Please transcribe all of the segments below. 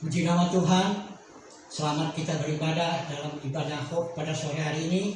Puji nama Tuhan, selamat kita beribadah dalam ibadah Hope pada sore hari ini.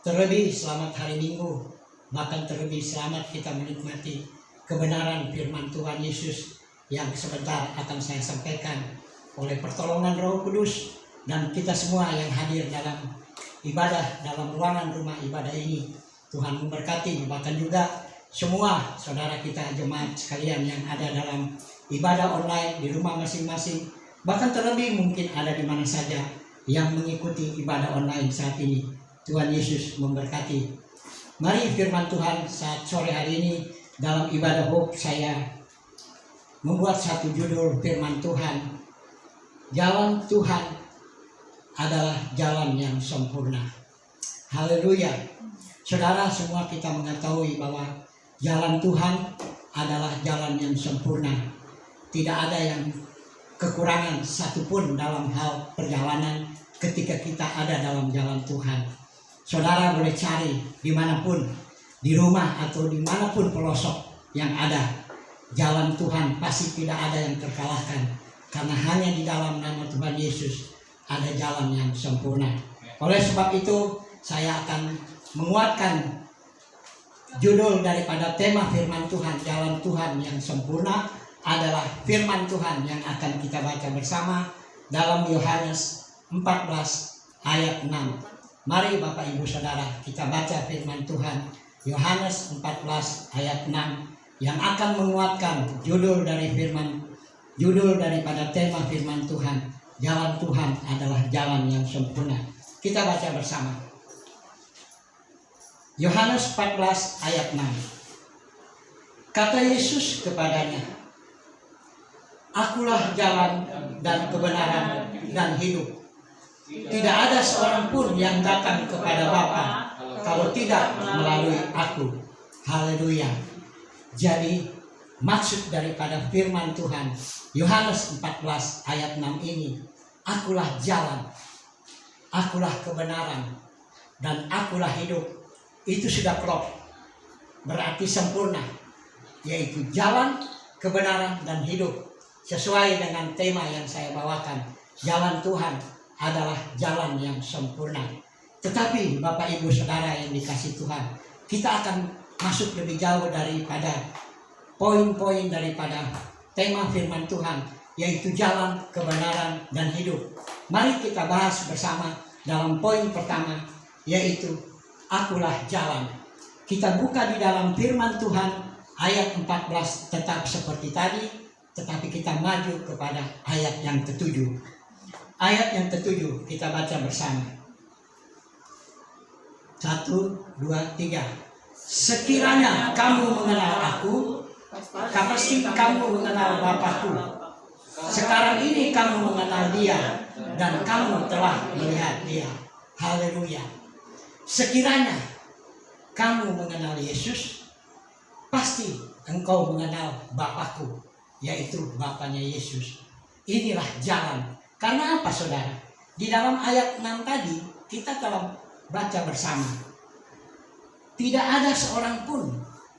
Terlebih selamat hari Minggu, bahkan terlebih selamat kita menikmati kebenaran firman Tuhan Yesus yang sebentar akan saya sampaikan oleh pertolongan Roh Kudus dan kita semua yang hadir dalam ibadah dalam ruangan rumah ibadah ini. Tuhan memberkati, bahkan juga semua saudara kita jemaat sekalian yang ada dalam ibadah online di rumah masing-masing, bahkan terlebih mungkin ada di mana saja yang mengikuti ibadah online saat ini. Tuhan Yesus memberkati. Mari firman Tuhan saat sore hari ini dalam ibadah Hope saya membuat satu judul firman Tuhan, jalan Tuhan adalah jalan yang sempurna. Haleluya. Saudara, semua kita mengetahui bahwa jalan Tuhan adalah jalan yang sempurna. Tidak ada yang kekurangan satupun dalam hal perjalanan ketika kita ada dalam jalan Tuhan. Saudara boleh cari dimanapun, di rumah atau dimanapun pelosok yang ada, jalan Tuhan pasti tidak ada yang terkalahkan. Karena hanya di dalam nama Tuhan Yesus ada jalan yang sempurna. Oleh sebab itu saya akan menguatkan judul daripada tema firman Tuhan, jalan Tuhan yang sempurna adalah firman Tuhan yang akan kita baca bersama dalam Yohanes 14 ayat 6. Mari Bapak Ibu Saudara kita baca firman Tuhan Yohanes 14 ayat 6 yang akan menguatkan judul daripada tema firman Tuhan, jalan Tuhan adalah jalan yang sempurna. Kita baca bersama. Yohanes 14 ayat 6. Kata Yesus kepadanya, "Akulah jalan dan kebenaran dan hidup. Tidak ada seorang pun yang datang kepada Bapa kalau tidak melalui aku." Haleluya. Jadi maksud daripada firman Tuhan Yohanes 14 ayat 6 ini, akulah jalan, akulah kebenaran, dan akulah hidup. Itu sudah klop, berarti sempurna, yaitu jalan, kebenaran, dan hidup. Sesuai dengan tema yang saya bawakan, jalan Tuhan adalah jalan yang sempurna. Tetapi Bapak Ibu Saudara yang dikasih Tuhan, kita akan masuk lebih jauh daripada poin-poin daripada tema firman Tuhan, yaitu jalan, kebenaran, dan hidup. Mari kita bahas bersama dalam poin pertama, yaitu akulah jalan. Kita buka di dalam firman Tuhan ayat 14 tetap seperti tadi, tetapi kita maju kepada ayat yang ke-7. Ayat yang ke-7 kita baca bersama. 1, 2, 3. Sekiranya kamu mengenal aku, pasti kamu mengenal Bapakku. Sekarang ini kamu mengenal Dia dan kamu telah melihat Dia. Haleluya. Sekiranya kamu mengenal Yesus, pasti engkau mengenal Bapakku, yaitu Bapaknya Yesus. Inilah jalan. Karena apa saudara? Di dalam ayat 6 tadi kita telah baca bersama, tidak ada seorang pun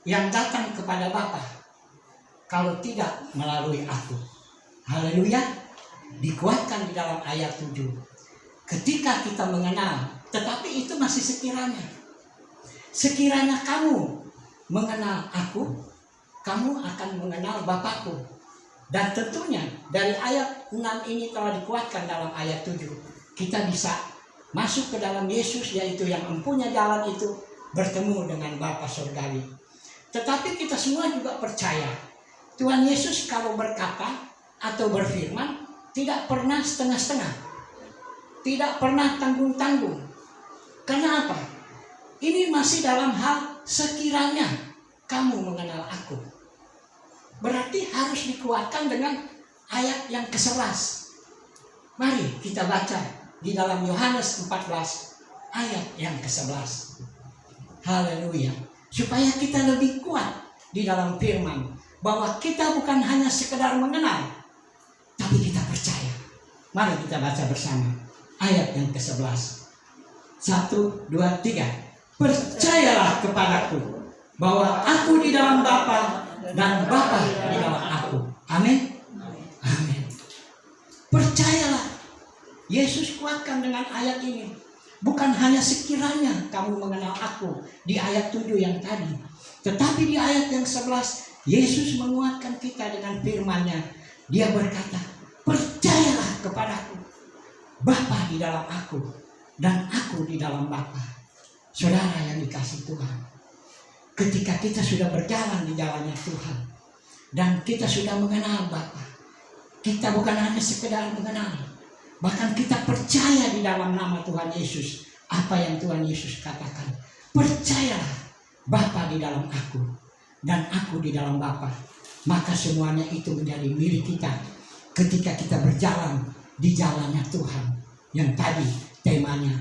yang datang kepada Bapa kalau tidak melalui aku. Haleluya. Dikuatkan di dalam ayat 7. Ketika kita mengenal, tetapi itu masih sekiranya. Sekiranya kamu mengenal aku, kamu akan mengenal Bapakku. Dan tentunya dari ayat 6 ini telah dikuatkan dalam ayat 7. Kita bisa masuk ke dalam Yesus, yaitu yang mempunyai jalan itu, bertemu dengan Bapa Surgawi. Tetapi kita semua juga percaya Tuhan Yesus kalau berkata atau berfirman tidak pernah setengah-setengah, tidak pernah tanggung-tanggung. Karena apa? Ini masih dalam hal sekiranya kamu mengenal aku. Berarti harus dikuatkan dengan ayat yang ke-11. Mari kita baca di dalam Yohanes 14 ayat yang ke-11. Haleluya. Supaya kita lebih kuat di dalam firman, bahwa kita bukan hanya sekedar mengenal, tapi kita percaya. Mari kita baca bersama ayat yang ke-11. 1, 2, 3. Percayalah kepadaku bahwa aku di dalam Bapa dan Bapa di dalam aku. Amin. Amin. Yesus kuatkan dengan ayat ini. Bukan hanya sekiranya kamu mengenal aku di ayat 7 yang tadi. Tetapi di ayat yang 11 Yesus menguatkan kita dengan firman-Nya. Dia berkata, percayalah kepadaku. Bapa di dalam aku dan aku di dalam Bapa. Saudara yang dikasihi Tuhan, ketika kita sudah berjalan di jalannya Tuhan dan kita sudah mengenal Bapa, kita bukan hanya sekedar mengenal, bahkan kita percaya di dalam nama Tuhan Yesus. Apa yang Tuhan Yesus katakan, percayalah Bapa di dalam aku dan aku di dalam Bapa. Maka semuanya itu menjadi milik kita ketika kita berjalan di jalannya Tuhan. Yang tadi temanya,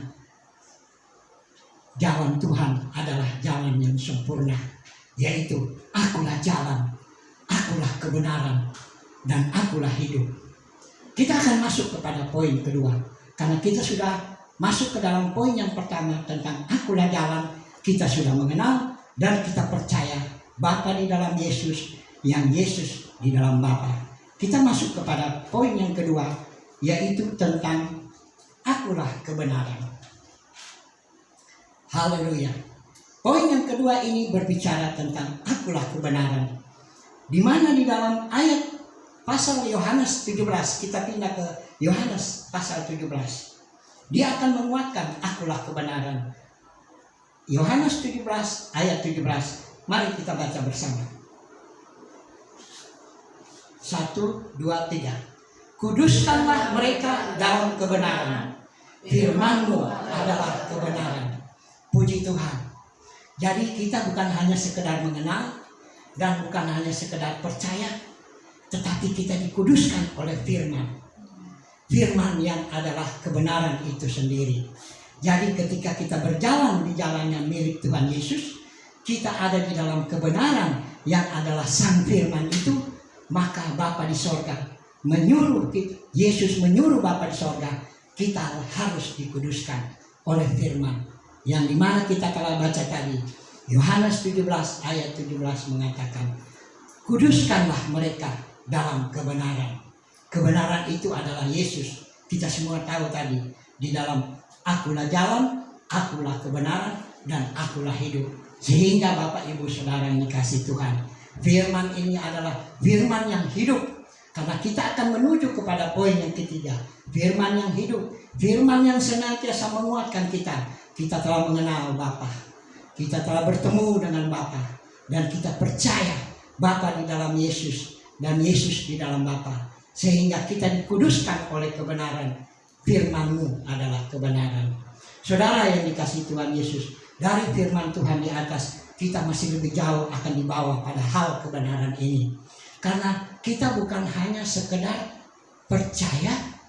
jalan Tuhan adalah jalan yang sempurna, yaitu akulah jalan, akulah kebenaran, dan akulah hidup. Kita akan masuk kepada poin kedua, karena kita sudah masuk ke dalam poin yang pertama tentang akulah jalan. Kita sudah mengenal dan kita percaya Bapa di dalam Yesus, yang Yesus di dalam Bapa. Kita masuk kepada poin yang kedua, yaitu tentang akulah kebenaran. Haleluya. Poin yang kedua ini berbicara tentang akulah kebenaran. Di mana di dalam ayat pasal Yohanes 17, kita pindah ke Yohanes pasal 17. Dia akan menguatkan akulah kebenaran. Yohanes 17 ayat 17. Mari kita baca bersama. 1, 2, 3. Kuduskanlah mereka dalam kebenaran. Firman-Mu adalah kebenaran. Puji Tuhan. Jadi kita bukan hanya sekedar mengenal dan bukan hanya sekedar percaya, tetapi kita dikuduskan oleh firman. Firman yang adalah kebenaran itu sendiri. Jadi ketika kita berjalan di jalannya milik Tuhan Yesus, kita ada di dalam kebenaran yang adalah sang firman itu, maka Bapa di sorga menyuruh, Yesus menyuruh Bapa di sorga, kita harus dikuduskan oleh firman. Yang dimana kita telah baca tadi, Yohanes 17 ayat 17 mengatakan, kuduskanlah mereka dalam kebenaran. Kebenaran itu adalah Yesus. Kita semua tahu tadi, di dalam akulah jalan, akulah kebenaran, dan akulah hidup. Sehingga Bapak Ibu Saudara yang dikasihi Tuhan, firman ini adalah firman yang hidup. Karena kita akan menuju kepada poin yang ketiga, firman yang hidup, firman yang senantiasa menguatkan kita. Kita telah mengenal Bapa, kita telah bertemu dengan Bapa, dan kita percaya Bapa di dalam Yesus dan Yesus di dalam Bapa, sehingga kita dikuduskan oleh kebenaran. Firman-Mu adalah kebenaran. Saudara yang dikasihi Tuhan Yesus, dari firman Tuhan di atas, kita masih lebih jauh akan dibawa pada hal kebenaran ini. Karena kita bukan hanya sekedar percaya,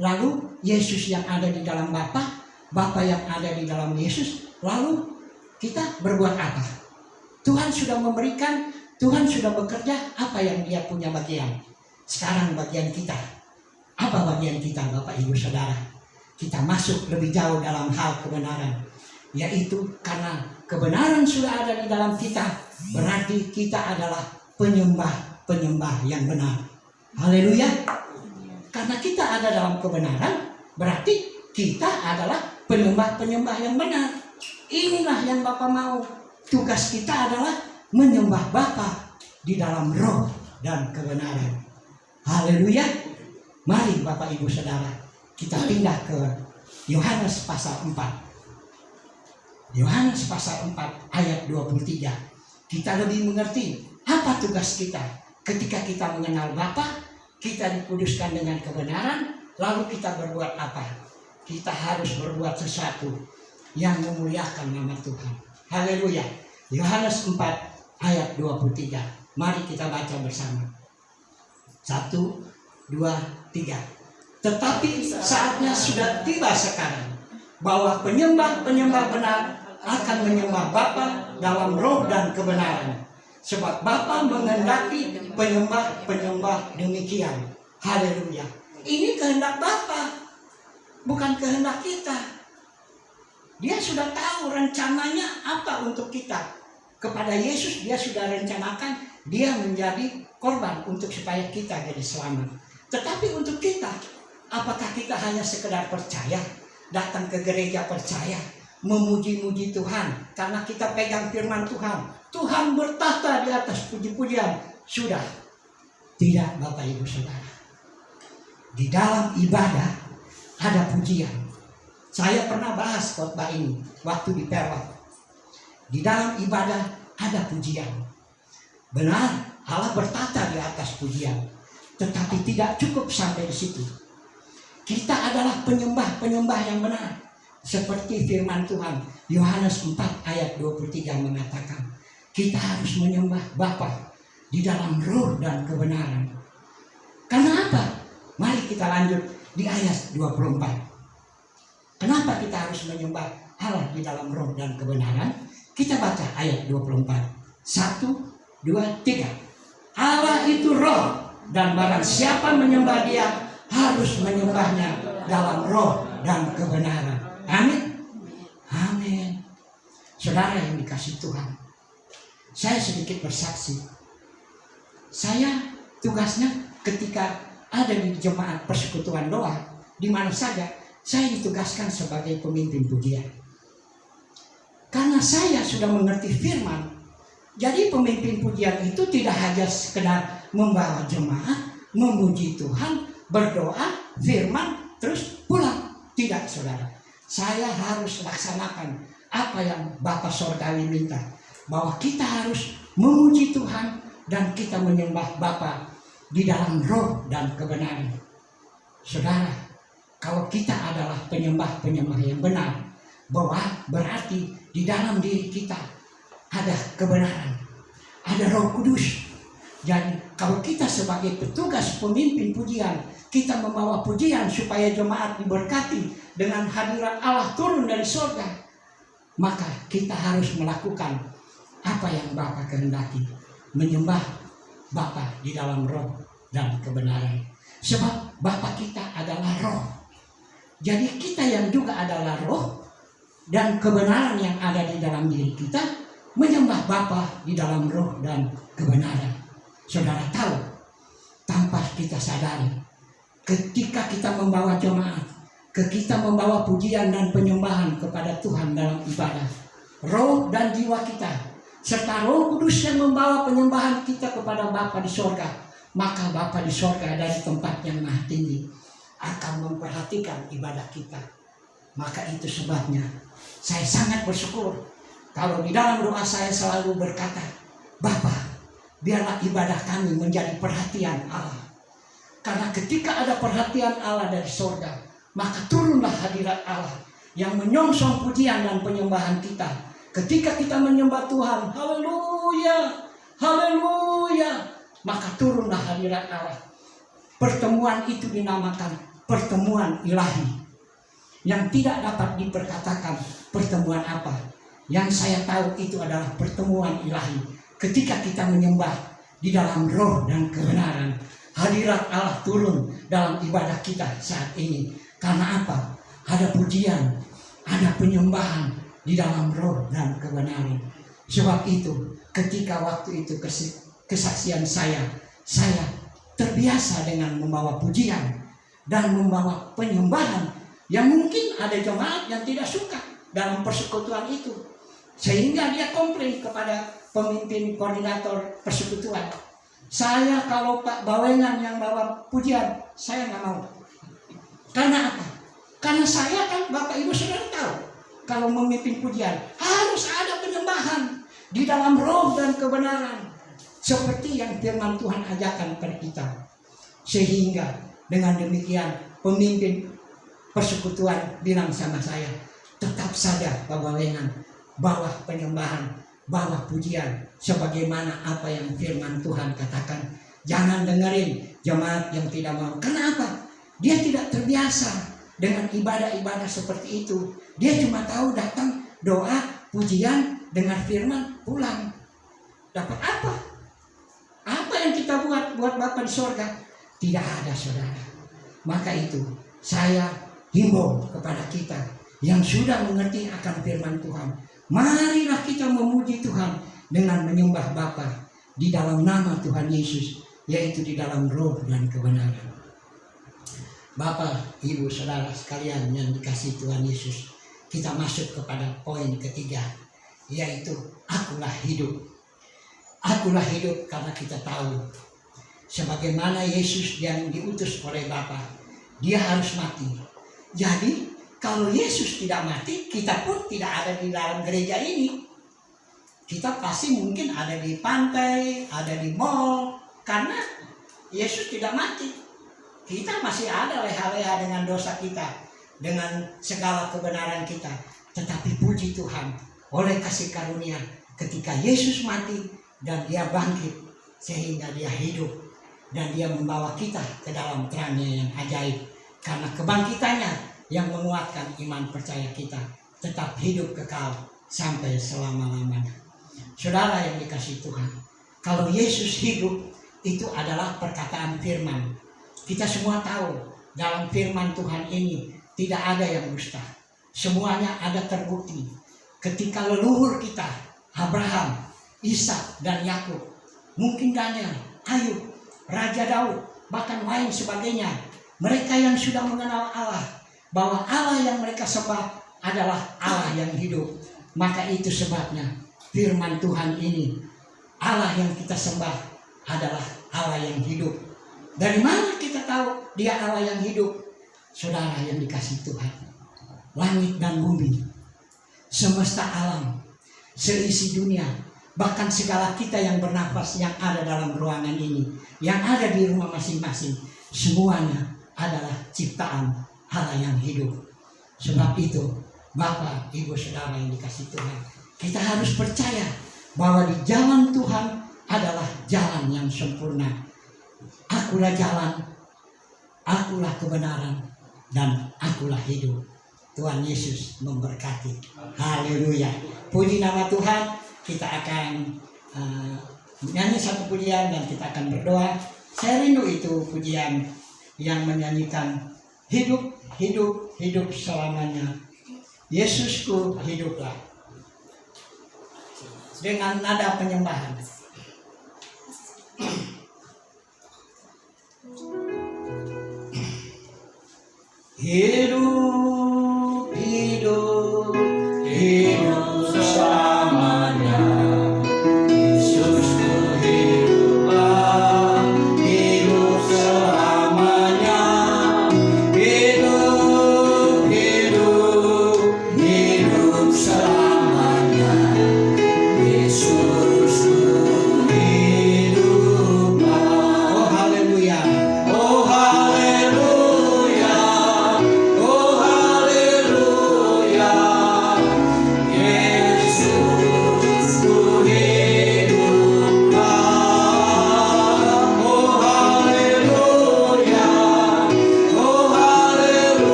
lalu Yesus yang ada di dalam Bapa, Bapa yang ada di dalam Yesus, lalu kita berbuat apa? Tuhan sudah memberikan, Tuhan sudah bekerja, apa yang Dia punya bagian? Sekarang bagian kita. Apa bagian kita, Bapak Ibu Saudara? Kita masuk lebih jauh dalam hal kebenaran, yaitu karena kebenaran sudah ada di dalam kita, berarti kita adalah penyembah yang benar. Haleluya. Karena kita ada dalam kebenaran, berarti kita adalah penyembah yang benar. Inilah yang Bapa mau. Tugas kita adalah menyembah Bapa di dalam roh dan kebenaran. Haleluya. Mari Bapak Ibu Saudara, kita pindah ke Yohanes pasal 4. Yohanes pasal 4 ayat 23. Kita lebih mengerti apa tugas kita. Ketika kita mengenal Bapa, kita dikuduskan dengan kebenaran, lalu kita berbuat apa? Kita harus berbuat sesuatu yang memuliakan nama Tuhan. Haleluya. Yohanes 4 ayat 23. Mari kita baca bersama. 1, 2, 3. Tetapi saatnya sudah tiba sekarang, bahwa penyembah-penyembah benar akan menyembah Bapa dalam roh dan kebenaran. Sebab Bapa menghendaki penyembah-penyembah demikian. Haleluya. Ini kehendak Bapa, bukan kehendak kita. Dia sudah tahu rencananya apa untuk kita. Kepada Yesus Dia sudah rencanakan Dia menjadi korban untuk supaya kita jadi selamat. Tetapi untuk kita, Apakah kita hanya sekedar percaya, datang ke gereja percaya, memuji-muji Tuhan karena kita pegang firman Tuhan. Tuhan bertahta di atas puji-pujian. Sudah. Tidak, Bapak Ibu Saudara. Di dalam ibadah ada pujian. Saya pernah bahas khotbah ini waktu di Perak. Di dalam ibadah ada pujian. Benar, Allah bertata di atas pujian. Tetapi tidak cukup sampai di situ. Kita adalah penyembah-penyembah yang benar. Seperti firman Tuhan, Yohanes 4 ayat 23 mengatakan, kita harus menyembah Bapa di dalam roh dan kebenaran. Karena apa? Mari kita lanjut di ayat 24. Kenapa kita harus menyembah Allah di dalam roh dan kebenaran? Kita baca ayat 24. 1, 2, 3. Allah itu roh, dan barang siapa menyembah Dia harus menyembahnya dalam roh dan kebenaran. Amin. Amin. Saudara yang dikasih Tuhan, saya sedikit bersaksi. Saya tugasnya ketika ada di jemaat persekutuan doa, di mana saja saya ditugaskan sebagai pemimpin pujian. Karena saya sudah mengerti firman, jadi pemimpin pujian itu tidak hanya sekedar membawa jemaat, memuji Tuhan, berdoa, firman, terus pulang. Tidak, saudara. Saya harus laksanakan apa yang Bapa Sorgawi minta. Bahwa kita harus memuji Tuhan dan kita menyembah Bapa di dalam roh dan kebenaran. Saudara, kalau kita adalah penyembah-penyembah yang benar, bahwa berarti di dalam diri kita ada kebenaran, ada Roh Kudus. Jadi kalau kita sebagai petugas pemimpin pujian, kita membawa pujian supaya jemaat diberkati dengan hadirat Allah turun dari surga, maka kita harus melakukan apa yang Bapa kehendaki, menyembah Bapa di dalam roh dan kebenaran. Sebab Bapa kita adalah roh. Jadi kita yang juga adalah roh dan kebenaran yang ada di dalam diri kita, menyembah Bapa di dalam roh dan kebenaran. Saudara tahu, tanpa kita sadari, ketika kita membawa jemaat, kita membawa pujian dan penyembahan kepada Tuhan dalam ibadah, roh dan jiwa kita, serta Roh Kudus yang membawa penyembahan kita kepada Bapa di sorga, maka Bapa di sorga dari tempat yang maha tinggi akan memperhatikan ibadah kita. Maka itu sebabnya saya sangat bersyukur kalau di dalam doa saya selalu berkata, Bapa, biarlah ibadah kami menjadi perhatian Allah. Karena ketika ada perhatian Allah dari surga, maka turunlah hadirat Allah yang menyongsong pujian dan penyembahan kita. Ketika kita menyembah Tuhan, haleluya, haleluya, maka turunlah hadirat Allah. Pertemuan itu dinamakan pertemuan ilahi, yang tidak dapat diperkatakan pertemuan apa. Yang saya tahu itu adalah pertemuan ilahi. Ketika kita menyembah di dalam roh dan kebenaran, hadirat Allah turun dalam ibadah kita saat ini. Karena apa? Ada pujian, ada penyembahan di dalam roh dan kebenaran. Sebab itu, ketika waktu itu kesaksian saya terbiasa dengan membawa pujian dan membawa penyembahan, yang mungkin ada jemaat yang tidak suka dalam persekutuan itu, sehingga dia komplain kepada pemimpin koordinator persekutuan. Saya kalau Pak Bawengan yang bawa pujian, saya nggak mau. Karena apa? Karena saya kan Bapak Ibu Saudara tahu, kalau memimpin pujian harus ada penyembahan di dalam roh dan kebenaran, seperti yang firman Tuhan ajarkan kepada kita. Sehingga dengan demikian pemimpin persekutuan bilang sama saya, tetap saja Pak Bawengan, bawa penyembahan, bawa pujian sebagaimana apa yang firman Tuhan katakan. Jangan dengerin jemaat yang tidak mau. Kenapa? Dia tidak terbiasa dengan ibadah-ibadah seperti itu. Dia cuma tahu datang, doa, pujian, dengar firman, pulang. Dapat apa? Apa yang kita buat Bapa di sorga? Tidak ada, saudara. Maka itu saya himbau kepada kita yang sudah mengerti akan firman Tuhan. Marilah kita memuji Tuhan dengan menyembah Bapa di dalam nama Tuhan Yesus, yaitu di dalam roh dan kebenaran. Bapak, Ibu, Saudara sekalian yang dikasihi Tuhan Yesus, kita masuk kepada poin ketiga, yaitu akulah hidup. Akulah hidup karena kita tahu sebagaimana Yesus yang diutus oleh Bapa, dia harus mati. Jadi kalau Yesus tidak mati, kita pun tidak ada di dalam gereja ini. Kita pasti mungkin ada di pantai, ada di mall, karena Yesus tidak mati. Kita masih ada leha-leha dengan dosa kita, dengan segala kebenaran kita. Tetapi puji Tuhan, oleh kasih karunia, ketika Yesus mati dan dia bangkit, sehingga dia hidup dan dia membawa kita ke dalam terangnya yang ajaib. Karena kebangkitannya yang menguatkan iman percaya kita tetap hidup kekal sampai selama-lamanya. Saudara yang dikasihi Tuhan, kalau Yesus hidup, itu adalah perkataan firman. Kita semua tahu dalam firman Tuhan ini tidak ada yang dusta. Semuanya ada terbukti. Ketika leluhur kita, Abraham, Ishak dan Yakub, mungkin Daniel, Ayub, Raja Daud, bahkan lain sebagainya, mereka yang sudah mengenal Allah, bahwa Allah yang mereka sembah adalah Allah yang hidup. Maka itu sebabnya firman Tuhan ini, Allah yang kita sembah adalah Allah yang hidup. Dari mana kita tahu dia Allah yang hidup? Saudara yang dikasihi Tuhan, langit dan bumi, semesta alam, seisi dunia, bahkan segala kita yang bernafas yang ada dalam ruangan ini, yang ada di rumah masing-masing, semuanya adalah ciptaan Allah yang hidup. Sebab itu, Bapak, Ibu, Saudara yang dikasihi Tuhan, kita harus percaya bahwa di jalan Tuhan adalah jalan yang sempurna. Akulah jalan, akulah kebenaran, dan akulah hidup. Tuhan Yesus memberkati. Haleluya. Puji nama Tuhan. Kita akan menyanyi satu pujian dan kita akan berdoa. Saya rindu itu pujian yang menyanyikan hidup, hidup, hidup selamanya. Yesusku hiduplah. Dengan nada penyembahan. Hidup, hidup, hidup selamanya. Yesusku hiduplah, hidup selamanya. Hidup, hidup, hidup selamanya. Yesusku hiduplah. Oh haleluya. Oh haleluya.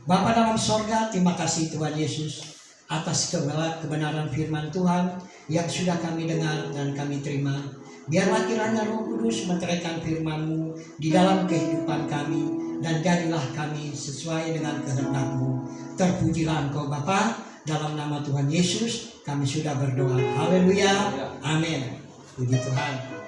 Bapa dalam sorga, terima kasih Tuhan Yesus atas kebenaran firman Tuhan yang sudah kami dengar dan kami terima. Biarlah kiranya Roh Kudus meteraikan firman-Mu di dalam kehidupan kami, dan jadilah kami sesuai dengan kehendak-Mu. Terpujilah Engkau Bapa, dalam nama Tuhan Yesus kami sudah berdoa. Haleluya, amin. Puji Tuhan.